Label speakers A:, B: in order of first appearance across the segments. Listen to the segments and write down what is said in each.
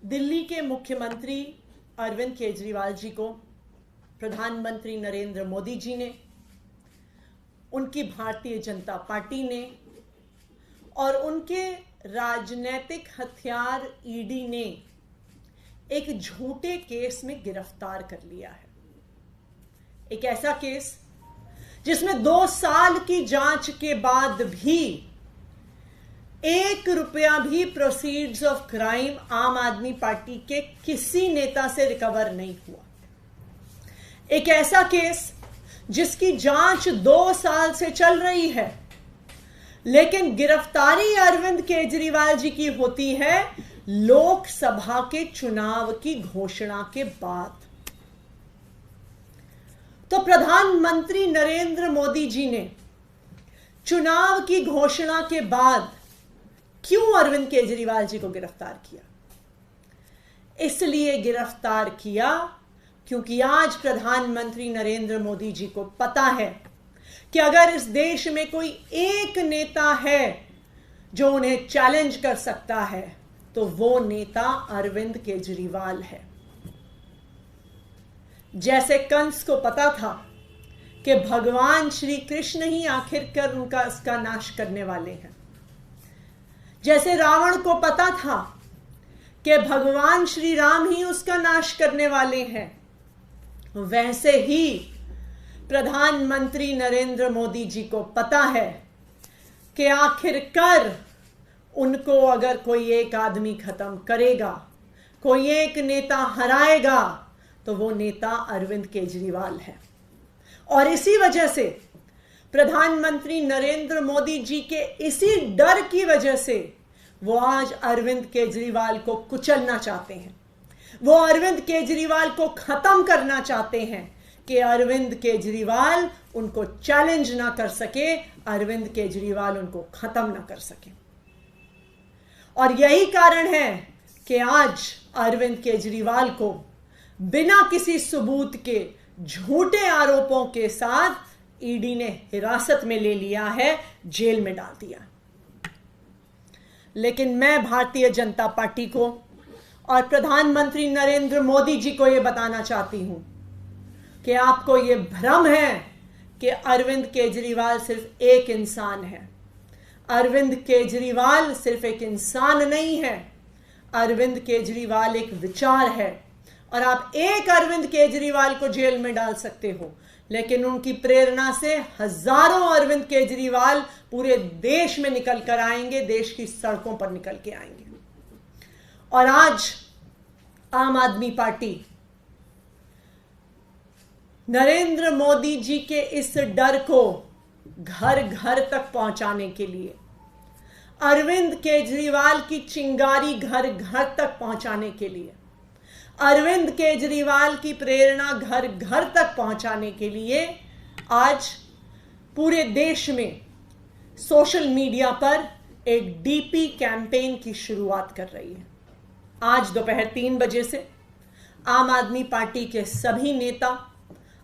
A: दिल्ली के मुख्यमंत्री अरविंद केजरीवाल जी को प्रधानमंत्री नरेंद्र मोदी जी ने, उनकी भारतीय जनता पार्टी ने और उनके राजनीतिक हथियार ईडी ने एक झूठे केस में गिरफ्तार कर लिया है। एक ऐसा केस जिसमें 2 साल की जांच के बाद भी 1 रुपया भी प्रोसीड्स ऑफ क्राइम आम आदमी पार्टी के किसी नेता से रिकवर नहीं हुआ। एक ऐसा केस जिसकी जांच 2 साल से चल रही है, लेकिन गिरफ्तारी अरविंद केजरीवाल जी की होती है लोकसभा के चुनाव की घोषणा के बाद। तो प्रधानमंत्री नरेंद्र मोदी जी ने चुनाव की घोषणा के बाद क्यों अरविंद केजरीवाल जी को गिरफ्तार किया? इसलिए गिरफ्तार किया क्योंकि आज प्रधानमंत्री नरेंद्र मोदी जी को पता है कि अगर इस देश में कोई एक नेता है जो उन्हें चैलेंज कर सकता है तो वो नेता अरविंद केजरीवाल है। जैसे कंस को पता था कि भगवान श्री कृष्ण ही आखिरकार उसका नाश करने वाले हैं, जैसे रावण को पता था कि भगवान श्री राम ही उसका नाश करने वाले हैं, वैसे ही प्रधानमंत्री नरेंद्र मोदी जी को पता है कि आखिरकार उनको अगर कोई एक आदमी खत्म करेगा, कोई एक नेता हराएगा, तो वो नेता अरविंद केजरीवाल है। और इसी वजह से प्रधानमंत्री नरेंद्र मोदी जी के इसी डर की वजह से वो आज अरविंद केजरीवाल को कुचलना चाहते हैं। वो अरविंद केजरीवाल को खत्म करना चाहते हैं कि अरविंद केजरीवाल उनको चैलेंज ना कर सके, अरविंद केजरीवाल उनको खत्म ना कर सके। और यही कारण है कि आज अरविंद केजरीवाल को बिना किसी सबूत के झूठे आरोपों के साथ ईडी ने हिरासत में ले लिया है, जेल में डाल दिया। लेकिन मैं भारतीय जनता पार्टी को और प्रधानमंत्री नरेंद्र मोदी जी को यह बताना चाहती हूं कि आपको यह भ्रम है कि अरविंद केजरीवाल सिर्फ एक इंसान है। अरविंद केजरीवाल सिर्फ एक इंसान नहीं है, अरविंद केजरीवाल एक विचार है। और आप एक अरविंद केजरीवाल को जेल में डाल सकते हो, लेकिन उनकी प्रेरणा से हजारों अरविंद केजरीवाल पूरे देश में निकल कर आएंगे, देश की सड़कों पर निकल के आएंगे। और आज आम आदमी पार्टी नरेंद्र मोदी जी के इस डर को घर घर तक पहुंचाने के लिए, अरविंद केजरीवाल की चिंगारी घर घर तक पहुंचाने के लिए, अरविंद केजरीवाल की प्रेरणा घर घर तक पहुंचाने के लिए आज पूरे देश में सोशल मीडिया पर एक डीपी कैंपेन की शुरुआत कर रही है। आज दोपहर 3 बजे से आम आदमी पार्टी के सभी नेता,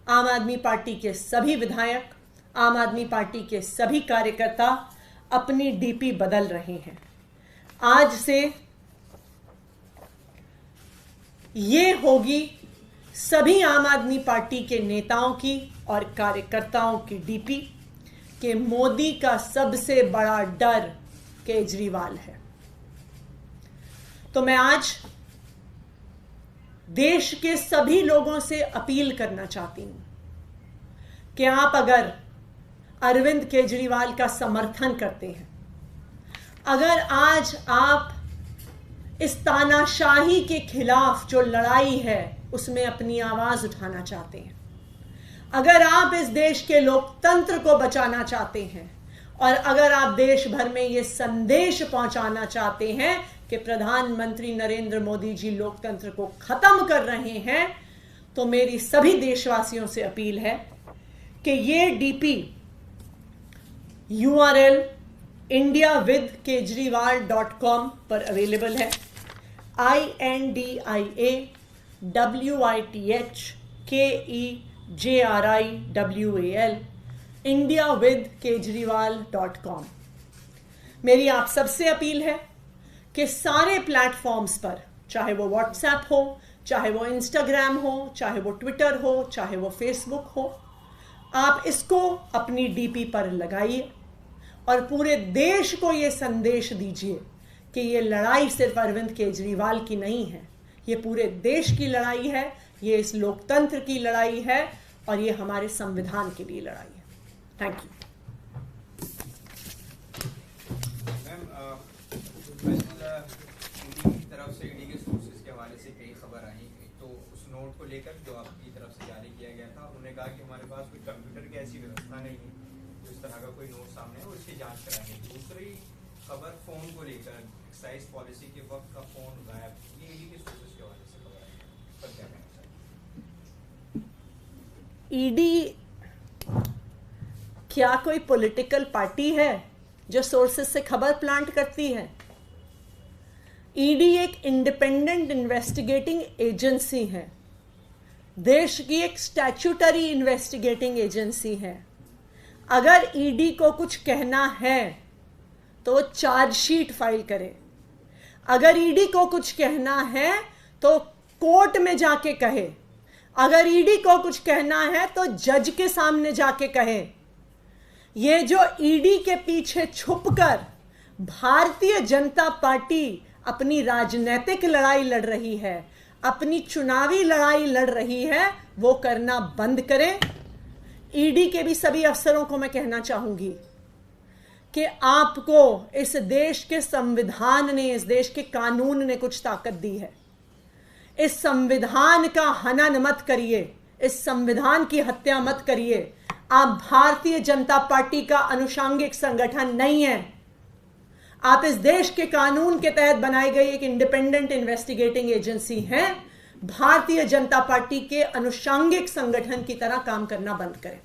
A: आम आदमी पार्टी के सभी विधायक, आम आदमी पार्टी के सभी कार्यकर्ता अपनी डीपी बदल रहे हैं। आज से ये होगी सभी आम आदमी पार्टी के नेताओं की और कार्यकर्ताओं की डीपी कि मोदी का सबसे बड़ा डर केजरीवाल है। तो मैं आज देश के सभी लोगों से अपील करना चाहती हूं कि आप अगर अरविंद केजरीवाल का समर्थन करते हैं, अगर आज आप इस तानाशाही के खिलाफ जो लड़ाई है उसमें अपनी आवाज उठाना चाहते हैं, अगर आप इस देश के लोकतंत्र को बचाना चाहते हैं, और अगर आप देश भर में ये संदेश पहुंचाना चाहते हैं कि प्रधानमंत्री नरेंद्र मोदी जी लोकतंत्र को खत्म कर रहे हैं, तो मेरी सभी देशवासियों से अपील है कि ये डीपी URL indiawithkejriwal.com पर अवेलेबल है। INDIAWITHKEJRIWAL indiawithkejriwal.com। मेरी आप सबसे अपील है कि सारे प्लेटफॉर्म्स पर, चाहे वो व्हाट्सएप हो, चाहे वो इंस्टाग्राम हो, चाहे वो ट्विटर हो, चाहे वो फेसबुक हो। आप इसको अपनी डीपी पर लगाइए और पूरे देश को ये संदेश दीजिए कि ये लड़ाई सिर्फ अरविंद केजरीवाल की नहीं है, ये पूरे देश की लड़ाई है, ये इस लोकतंत्र की लड़ाई है और ये हमारे संविधान के लिए लड़ाई है। Thank you.
B: की तरफ से ईडी के सोर्सेज के हवाले से कई खबर आई। एक तो उस नोट को लेकर जो आपकी तरफ से जारी किया गया था, उन्होंने कहा कि हमारे पास कोई कंप्यूटर की ऐसी व्यवस्था नहीं है, तो इस तरह का कोई नोट सामने है, उसकी जांच कराएंगे। दूसरी खबर फोन को लेकर, एक्साइज पॉलिसी के वक्त का फोन गायब, ये ईडी के सोर्सेज के हवाले से खबर आई, पर क्या कहना चाहिए?
A: ईडी क्या कोई पॉलिटिकल पार्टी है जो सोर्सेज से खबर प्लांट करती है? ईडी एक इंडिपेंडेंट इन्वेस्टिगेटिंग एजेंसी है, देश की एक स्टैट्यूटरी इन्वेस्टिगेटिंग एजेंसी है। अगर ईडी को कुछ कहना है तो चार्जशीट फाइल करे, अगर ईडी को कुछ कहना है तो कोर्ट में जाके कहे, अगर ईडी को कुछ कहना है तो जज के सामने जाके कहे। ये जो ईडी के पीछे छुपकर भारतीय जनता पार्टी अपनी राजनीतिक लड़ाई लड़ रही है, अपनी चुनावी लड़ाई लड़ रही है, वो करना बंद करें। ईडी के भी सभी अफसरों को मैं कहना चाहूंगी कि आपको इस देश के संविधान ने, इस देश के कानून ने कुछ ताकत दी है। इस संविधान का हनन मत करिए, इस संविधान की हत्या मत करिए। आप भारतीय जनता पार्टी का अनुषांगिक संगठन नहीं है, आप इस देश के कानून के तहत बनाई गई एक इंडिपेंडेंट इन्वेस्टिगेटिंग एजेंसी हैं। भारतीय जनता पार्टी के अनुषांगिक संगठन की तरह काम करना बंद करें।